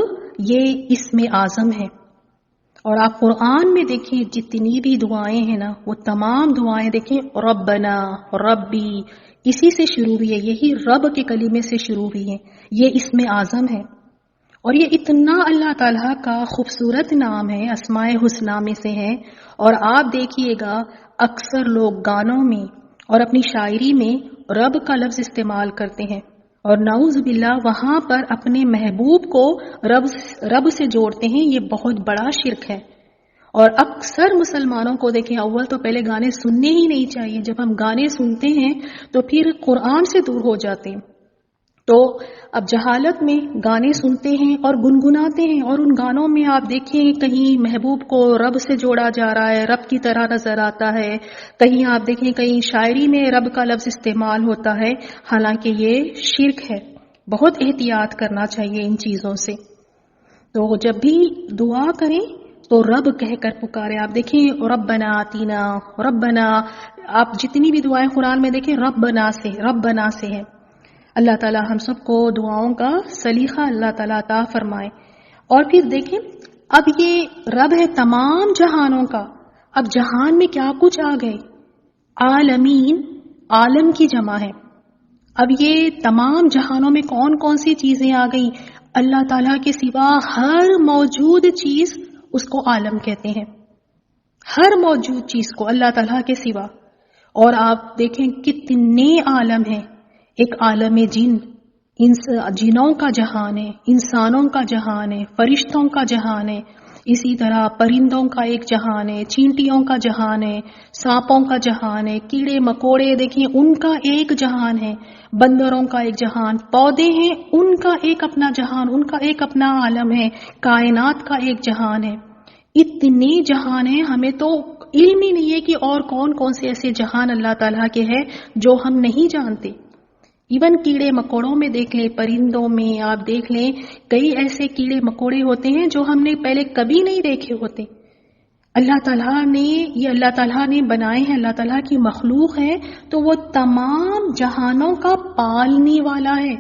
یہ اسم اعظم ہے. اور آپ قرآن میں دیکھیں جتنی بھی دعائیں ہیں نا وہ تمام دعائیں دیکھیں ربنا ربی اسی سے شروع ہوئی ہے، یہی رب کے کلمے سے شروع ہوئی ہیں. یہ اسم اعظم ہے اور یہ اتنا اللہ تعالیٰ کا خوبصورت نام ہے، اسماء حسنہ میں سے ہے. اور آپ دیکھیے گا اکثر لوگ گانوں میں اور اپنی شاعری میں رب کا لفظ استعمال کرتے ہیں اور نعوذ باللہ وہاں پر اپنے محبوب کو رب سے جوڑتے ہیں. یہ بہت بڑا شرک ہے. اور اکثر مسلمانوں کو دیکھیں اول تو پہلے گانے سننے ہی نہیں چاہیے. جب ہم گانے سنتے ہیں تو پھر قرآن سے دور ہو جاتے ہیں. تو اب جہالت میں گانے سنتے ہیں اور گنگناتے ہیں اور ان گانوں میں آپ دیکھیں کہیں محبوب کو رب سے جوڑا جا رہا ہے، رب کی طرح نظر آتا ہے. کہیں آپ دیکھیں کہیں شاعری میں رب کا لفظ استعمال ہوتا ہے، حالانکہ یہ شرک ہے. بہت احتیاط کرنا چاہیے ان چیزوں سے. تو جب بھی دعا کریں تو رب کہہ کر پکارے. آپ دیکھیں ربنا آتینا، ربنا، آپ جتنی بھی دعائیں قرآن میں دیکھیں ربنا سے ہے. اللہ تعالی ہم سب کو دعاؤں کا سلیقہ اللہ تعالیٰ عطا فرمائے. اور پھر دیکھیں اب یہ رب ہے تمام جہانوں کا. اب جہان میں کیا کچھ آ گئے، عالمین عالم کی جمع ہے. اب یہ تمام جہانوں میں کون کون سی چیزیں آ گئیں، اللہ تعالیٰ کے سوا ہر موجود چیز اس کو عالم کہتے ہیں، ہر موجود چیز کو اللہ تعالیٰ کے سوا. اور آپ دیکھیں کتنے عالم ہیں. ایک عالم جن، جنوں کا جہان ہے، انسانوں کا جہان ہے، فرشتوں کا جہان ہے. اسی طرح پرندوں کا ایک جہان ہے، چینٹیوں کا جہان ہے، سانپوں کا جہان ہے، کیڑے مکوڑے دیکھیں ان کا ایک جہان ہے، بندروں کا ایک جہان، پودے ہیں ان کا ایک اپنا جہان، ان کا ایک اپنا عالم ہے، کائنات کا ایک جہان ہے. اتنے جہان ہیں ہمیں تو علم ہی نہیں ہے کہ اور کون کون سے ایسے جہان اللہ تعالیٰ کے ہیں جو ہم نہیں جانتے. ایون کیڑے مکوڑوں میں دیکھ لیں، پرندوں میں آپ دیکھ لیں کئی ایسے کیڑے مکوڑے ہوتے ہیں جو ہم نے پہلے کبھی نہیں دیکھے ہوتے. اللہ تعالیٰ نے بنائے ہیں، اللہ تعالیٰ کی مخلوق ہے تو وہ تمام جہانوں کا پالنے والا ہے.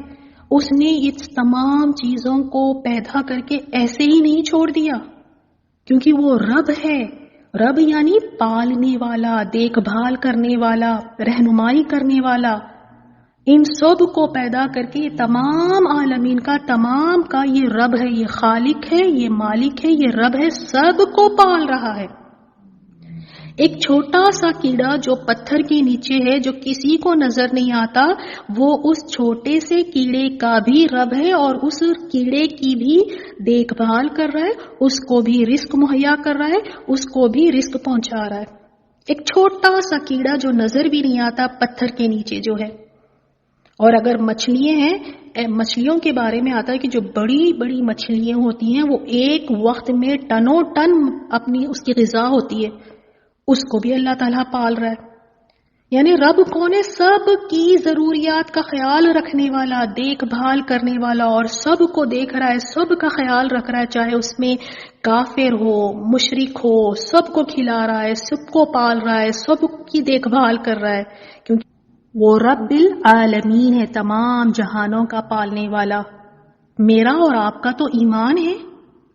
اس نے اس تمام چیزوں کو پیدا کر کے ایسے ہی نہیں چھوڑ دیا کیونکہ وہ رب ہے. رب یعنی پالنے والا، دیکھ بھال کرنے والا، رہنمائی کرنے والا. ان سب کو پیدا کر کے یہ تمام عالمین کا تمام کا یہ رب ہے، یہ خالق ہے، یہ مالک ہے، یہ رب ہے، سب کو پال رہا ہے. ایک چھوٹا سا کیڑا جو پتھر کے نیچے ہے، جو کسی کو نظر نہیں آتا، وہ اس چھوٹے سے کیڑے کا بھی رب ہے اور اس کیڑے کی بھی دیکھ بھال کر رہا ہے، اس کو بھی رزق مہیا کر رہا ہے، اس کو بھی رزق پہنچا رہا ہے. ایک چھوٹا سا کیڑا جو نظر بھی نہیں آتا پتھر کے نیچے جو ہے. اور اگر مچھلیاں ہیں، مچھلیوں کے بارے میں آتا ہے کہ جو بڑی بڑی مچھلیاں ہوتی ہیں وہ ایک وقت میں ٹنوں ٹن اپنی اس کی غذا ہوتی ہے، اس کو بھی اللہ تعالیٰ پال رہا ہے. یعنی رب کون ہے؟ سب کی ضروریات کا خیال رکھنے والا، دیکھ بھال کرنے والا، اور سب کو دیکھ رہا ہے، سب کا خیال رکھ رہا ہے، چاہے اس میں کافر ہو مشرک ہو، سب کو کھلا رہا ہے، سب کو پال رہا ہے، سب کی دیکھ بھال کر رہا ہے. کیونکہ وہ رب العالمین ہے، تمام جہانوں کا پالنے والا. میرا اور آپ کا تو ایمان ہے،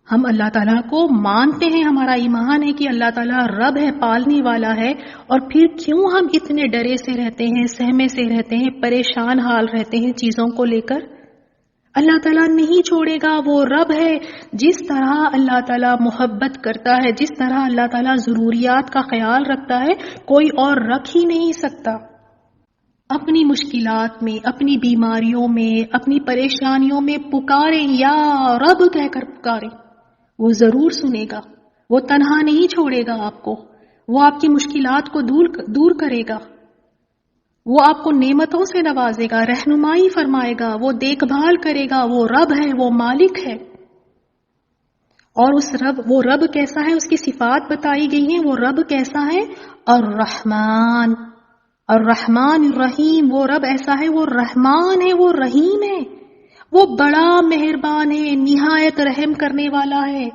ہم اللہ تعالیٰ کو مانتے ہیں، ہمارا ایمان ہے کہ اللہ تعالیٰ رب ہے، پالنے والا ہے. اور پھر کیوں ہم اتنے ڈرے سے رہتے ہیں، سہمے سے رہتے ہیں، پریشان حال رہتے ہیں چیزوں کو لے کر؟ اللہ تعالیٰ نہیں چھوڑے گا. وہ رب ہے. جس طرح اللہ تعالیٰ محبت کرتا ہے، جس طرح اللہ تعالیٰ ضروریات کا خیال رکھتا ہے، کوئی اور رکھ ہی نہیں سکتا. اپنی مشکلات میں، اپنی بیماریوں میں، اپنی پریشانیوں میں پکاریں، یا رب کہہ کر پکاریں، وہ ضرور سنے گا. وہ تنہا نہیں چھوڑے گا آپ کو، وہ آپ کی مشکلات کو دور کرے گا، وہ آپ کو نعمتوں سے نوازے گا، رہنمائی فرمائے گا، وہ دیکھ بھال کرے گا. وہ رب ہے، وہ مالک ہے. اور وہ رب کیسا ہے، اس کی صفات بتائی گئی ہیں. وہ رب کیسا ہے؟ الرحمن الرحیم. وہ رب ایسا ہے، وہ رحمان ہے، وہ رحیم ہے. وہ بڑا مہربان ہے، نہایت رحم کرنے والا ہے۔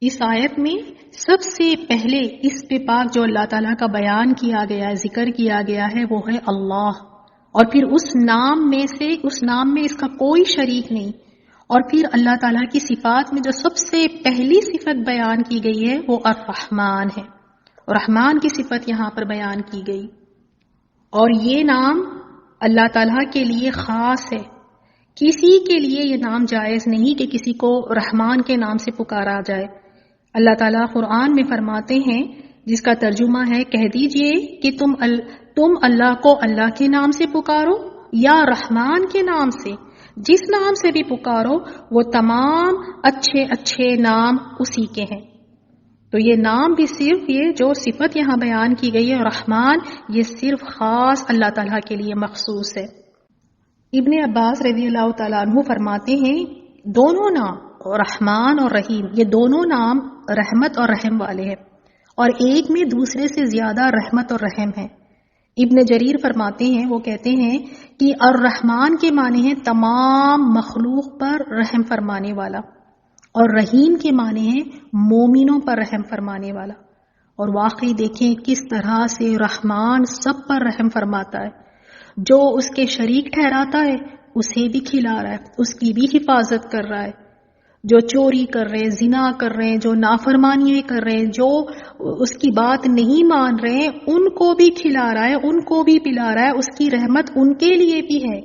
اس آیت میں سب سے پہلے اس پہ پاک جو اللہ تعالیٰ کا بیان کیا گیا ہے، ذکر کیا گیا ہے، وہ ہے اللہ، اور پھر اس نام میں اس کا کوئی شریک نہیں، اور پھر اللہ تعالیٰ کی صفات میں جو سب سے پہلی صفت بیان کی گئی ہے وہ الرحمن ہے، اور رحمان کی صفت یہاں پر بیان کی گئی، اور یہ نام اللہ تعالیٰ کے لیے خاص ہے۔ کسی کے لیے یہ نام جائز نہیں کہ کسی کو رحمان کے نام سے پکارا جائے۔ اللہ تعالیٰ قرآن میں فرماتے ہیں، جس کا ترجمہ ہے، کہہ دیجئے کہ تم اللہ کو اللہ کے نام سے پکارو یا رحمان کے نام سے، جس نام سے بھی پکارو وہ تمام اچھے اچھے نام اسی کے ہیں۔ تو یہ نام بھی صرف یہ جو صفت یہاں بیان کی گئی ہے رحمان، یہ صرف خاص اللہ تعالیٰ کے لیے مخصوص ہے۔ ابن عباس رضی اللہ تعالیٰ عنہ فرماتے ہیں، دونوں نام رحمان اور رحیم، یہ دونوں نام رحمت اور رحم والے ہیں، اور ایک میں دوسرے سے زیادہ رحمت اور رحم ہے۔ ابن جریر فرماتے ہیں، وہ کہتے ہیں کہ الرحمن کے معنی ہے تمام مخلوق پر رحم فرمانے والا، اور رحیم کے معنی ہے مومنوں پر رحم فرمانے والا۔ اور واقعی دیکھیں کس طرح سے رحمان سب پر رحم فرماتا ہے، جو اس کے شریک ٹھہراتا ہے اسے بھی کھلا رہا ہے، اس کی بھی حفاظت کر رہا ہے، جو چوری کر رہے ہیں، زنا کر رہے ہیں، جو نافرمانیاں کر رہے ہیں، جو اس کی بات نہیں مان رہے ہیں، ان کو بھی کھلا رہا ہے، ان کو بھی پلا رہا ہے، اس کی رحمت ان کے لیے بھی ہے۔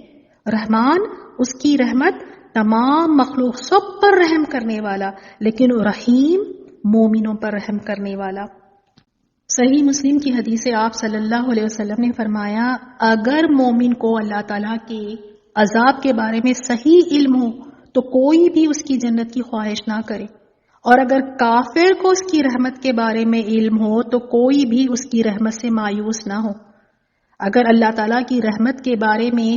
رحمان، اس کی رحمت تمام مخلوق سب پر رحم کرنے والا، لیکن رحیم مومنوں پر رحم کرنے والا۔ صحیح مسلم کی حدیث آپ صلی اللہ علیہ وسلم نے فرمایا، اگر مومن کو اللہ تعالیٰ کے عذاب کے بارے میں صحیح علم ہو تو کوئی بھی اس کی جنت کی خواہش نہ کرے، اور اگر کافر کو اس کی رحمت کے بارے میں علم ہو تو کوئی بھی اس کی رحمت سے مایوس نہ ہو۔ اگر اللہ تعالیٰ کی رحمت کے بارے میں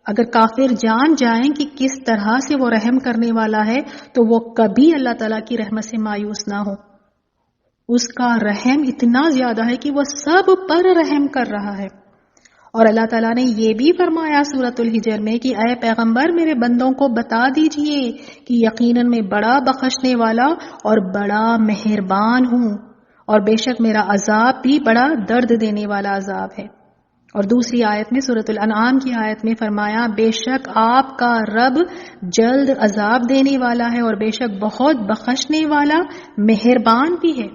اگر کافر جان جائیں کہ کس طرح سے وہ رحم کرنے والا ہے تو وہ کبھی اللہ تعالیٰ کی رحمت سے مایوس نہ ہو۔ اس کا رحم اتنا زیادہ ہے کہ وہ سب پر رحم کر رہا ہے۔ اور اللہ تعالیٰ نے یہ بھی فرمایا سورۃ الحجر میں کہ اے پیغمبر میرے بندوں کو بتا دیجئے کہ یقیناً میں بڑا بخشنے والا اور بڑا مہربان ہوں، اور بے شک میرا عذاب بھی بڑا درد دینے والا عذاب ہے۔ اور دوسری آیت میں سورۃ الانعام کی آیت میں فرمایا، بے شک آپ کا رب جلد عذاب دینے والا ہے اور بے شک بہت بخشنے والا مہربان بھی ہے۔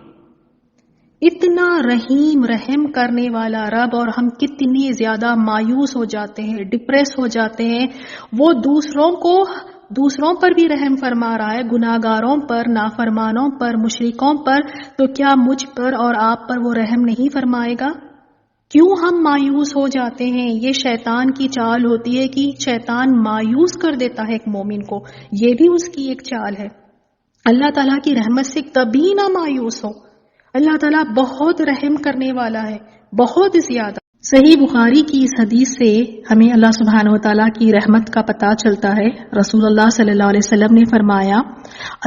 اتنا رحیم رحم کرنے والا رب، اور ہم کتنی زیادہ مایوس ہو جاتے ہیں، ڈپریس ہو جاتے ہیں۔ وہ دوسروں پر بھی رحم فرما رہا ہے، گناہگاروں پر، نافرمانوں پر، مشرکوں پر، تو کیا مجھ پر اور آپ پر وہ رحم نہیں فرمائے گا؟ کیوں ہم مایوس ہو جاتے ہیں؟ یہ شیطان کی چال ہوتی ہے کہ شیطان مایوس کر دیتا ہے ایک مومن کو، یہ بھی اس کی ایک چال ہے۔ اللہ تعالیٰ کی رحمت سے کبھی نہ مایوس ہو، اللہ تعالیٰ بہت رحم کرنے والا ہے، بہت زیادہ۔ صحیح بخاری کی اس حدیث سے ہمیں اللہ سبحانہ و تعالیٰ کی رحمت کا پتہ چلتا ہے۔ رسول اللہ صلی اللہ علیہ وسلم نے فرمایا،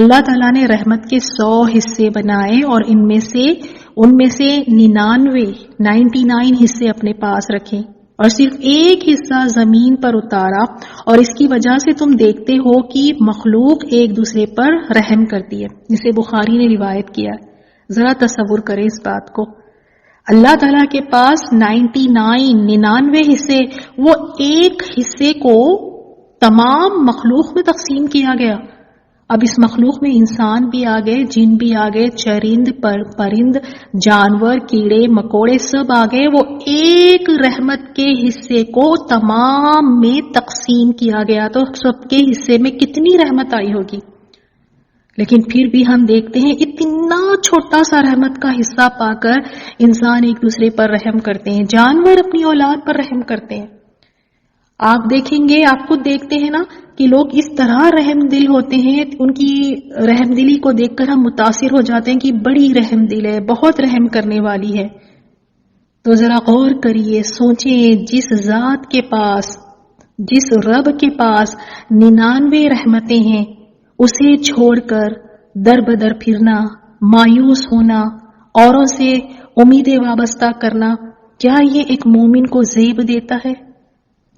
اللہ تعالیٰ نے رحمت کے 100 حصے بنائے اور ان میں سے 99 حصے اپنے پاس رکھے اور صرف ایک حصہ زمین پر اتارا، اور اس کی وجہ سے تم دیکھتے ہو کہ مخلوق ایک دوسرے پر رحم کرتی ہے، جسے بخاری نے روایت کیا۔ ذرا تصور کریں اس بات کو، اللہ تعالیٰ کے پاس 99 حصے، وہ ایک حصے کو تمام مخلوق میں تقسیم کیا گیا۔ اب اس مخلوق میں انسان بھی آ گئے، جن بھی آ گئے، چرند پرند، جانور، کیڑے مکوڑے سب آ گئے، وہ ایک رحمت کے حصے کو تمام میں تقسیم کیا گیا، تو سب کے حصے میں کتنی رحمت آئی ہوگی۔ لیکن پھر بھی ہم دیکھتے ہیں اتنا چھوٹا سا رحمت کا حصہ پا کر انسان ایک دوسرے پر رحم کرتے ہیں، جانور اپنی اولاد پر رحم کرتے ہیں۔ آپ دیکھیں گے، آپ خود دیکھتے ہیں نا کہ لوگ اس طرح رحم دل ہوتے ہیں، ان کی رحم دلی کو دیکھ کر ہم متاثر ہو جاتے ہیں کہ بڑی رحم دل ہے، بہت رحم کرنے والی ہے۔ تو ذرا غور کریے، سوچیں، جس ذات کے پاس، جس رب کے پاس 99 رحمتیں ہیں، اسے چھوڑ کر در بدر پھرنا، مایوس ہونا، اوروں سے امیدیں وابستہ کرنا، کیا یہ ایک مومن کو زیب دیتا ہے؟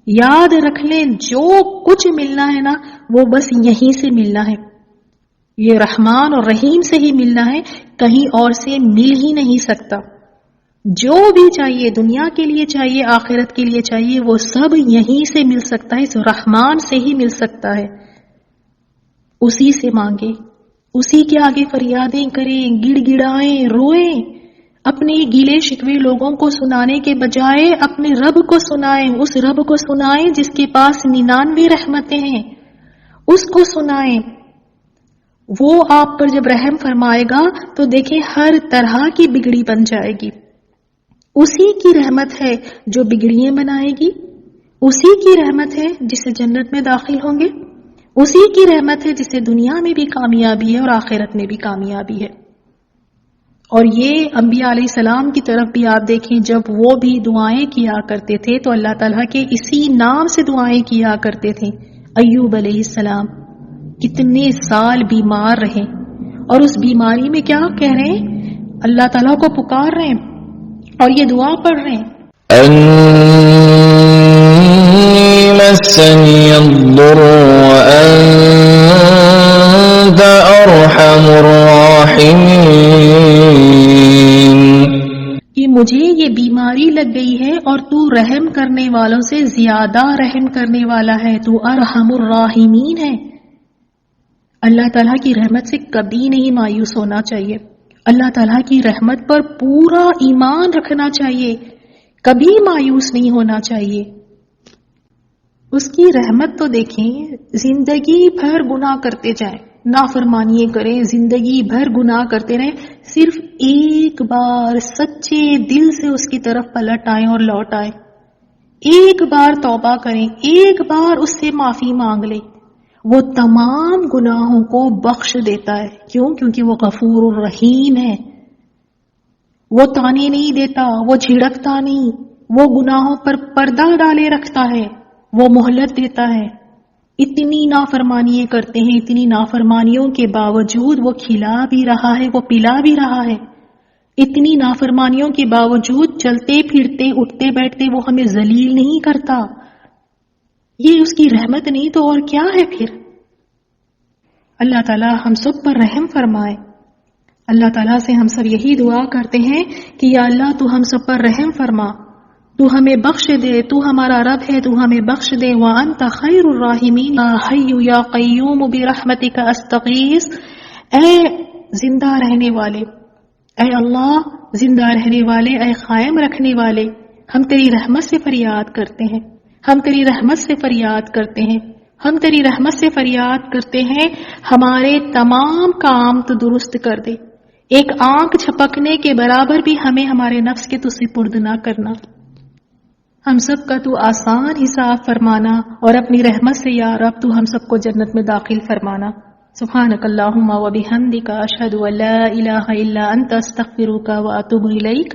یاد رکھ لیں جو کچھ ملنا ہے نا وہ بس یہیں سے ملنا ہے، یہ رحمان اور رحیم سے ہی ملنا ہے، کہیں اور سے مل ہی نہیں سکتا۔ جو بھی چاہیے، دنیا کے لیے چاہیے، آخرت کے لیے چاہیے، وہ سب یہیں سے مل سکتا ہے، اس رحمان سے ہی مل سکتا ہے۔ اسی سے مانگے، اسی کے آگے فریادیں کریں، گڑ گڑائیں، روئیں، اپنے گیلے شکوے لوگوں کو سنانے کے بجائے اپنے رب کو سنائیں، اس رب کو سنائیں جس کے پاس 99 رحمتیں ہیں، اس کو سنائیں۔ وہ آپ پر جب رحم فرمائے گا تو دیکھیں ہر طرح کی بگڑی بن جائے گی۔ اسی کی رحمت ہے جو بگڑیاں بنائے گی، اسی کی رحمت ہے جسے جنت میں داخل ہوں گے، اسی کی رحمت ہے جسے دنیا میں بھی کامیابی ہے اور آخرت میں بھی کامیابی ہے۔ اور یہ انبیاء علیہ السلام کی طرف بھی آپ دیکھیں، جب وہ بھی دعائیں کیا کرتے تھے تو اللہ تعالیٰ کے اسی نام سے دعائیں کیا کرتے تھے۔ ایوب علیہ السلام کتنے سال بیمار رہے اور اس بیماری میں کیا کہہ رہے ہیں؟ اللہ تعالیٰ کو پکار رہے ہیں اور یہ دعا پڑھ رہے ہیں، انی مسنی الضر وانت ارحم الراحمین، کہ مجھے یہ بیماری لگ گئی ہے اور تو رحم کرنے والوں سے زیادہ رحم کرنے والا ہے، تو ارحم الراحمین ہے۔ اللہ تعالیٰ کی رحمت سے کبھی نہیں مایوس ہونا چاہیے، اللہ تعالیٰ کی رحمت پر پورا ایمان رکھنا چاہیے، کبھی مایوس نہیں ہونا چاہیے۔ اس کی رحمت تو دیکھیں، زندگی بھر گناہ کرتے جائیں، نافرمانیاں کریں، زندگی بھر گناہ کرتے رہیں، صرف ایک بار سچے دل سے اس کی طرف پلٹ آئیں اور لوٹ آئیں، ایک بار توبہ کریں، ایک بار اس سے معافی مانگ لیں، وہ تمام گناہوں کو بخش دیتا ہے۔ کیوں؟ کیونکہ وہ غفور الرحیم ہے، وہ تانے نہیں دیتا، وہ جھڑکتا نہیں، وہ گناہوں پر پردہ ڈالے رکھتا ہے، وہ مہلت دیتا ہے۔ اتنی نافرمانیاں کرتے ہیں، اتنی نافرمانیوں کے باوجود وہ کھلا بھی رہا ہے، وہ پلا بھی رہا ہے، اتنی نافرمانیوں کے باوجود چلتے پھرتے اٹھتے بیٹھتے وہ ہمیں ذلیل نہیں کرتا۔ یہ اس کی رحمت نہیں تو اور کیا ہے پھر؟ اللہ تعالیٰ ہم سب پر رحم فرمائے۔ اللہ تعالیٰ سے ہم سب یہی دعا کرتے ہیں کہ یا اللہ تو ہم سب پر رحم فرما، تو ہمیں بخش دے، تو ہمارا رب ہے، تو ہمیں بخش دے۔ وَأَنْتَ خَيْرُ الرَّاحِمِينَ يَا حَيُّ يَا قَيُّومُ بِرَحْمَتِكَ أَسْتَغِيثُ، اے زندہ رہنے والے، اے اللہ زندہ رہنے والے، اے قائم رکھنے والے، ہم تیری رحمت سے فریاد کرتے ہیں، ہم تیری رحمت سے فریاد کرتے ہیں، ہم تیری رحمت سے فریاد کرتے ہیں، ہمارے تمام کام تو درست کر دے، ایک آنکھ جھپکنے کے برابر بھی ہمیں ہمارے نفس کے تو سپرد نہ کرنا، ہم سب کا تو آسان حساب فرمانا، اور اپنی رحمت سے یا رب تو ہم سب کو جنت میں داخل فرمانا۔ سبحانک اللہم و بحمدک، اشہد ان لا الہ الا انت، استغفرک و اتوب الیک۔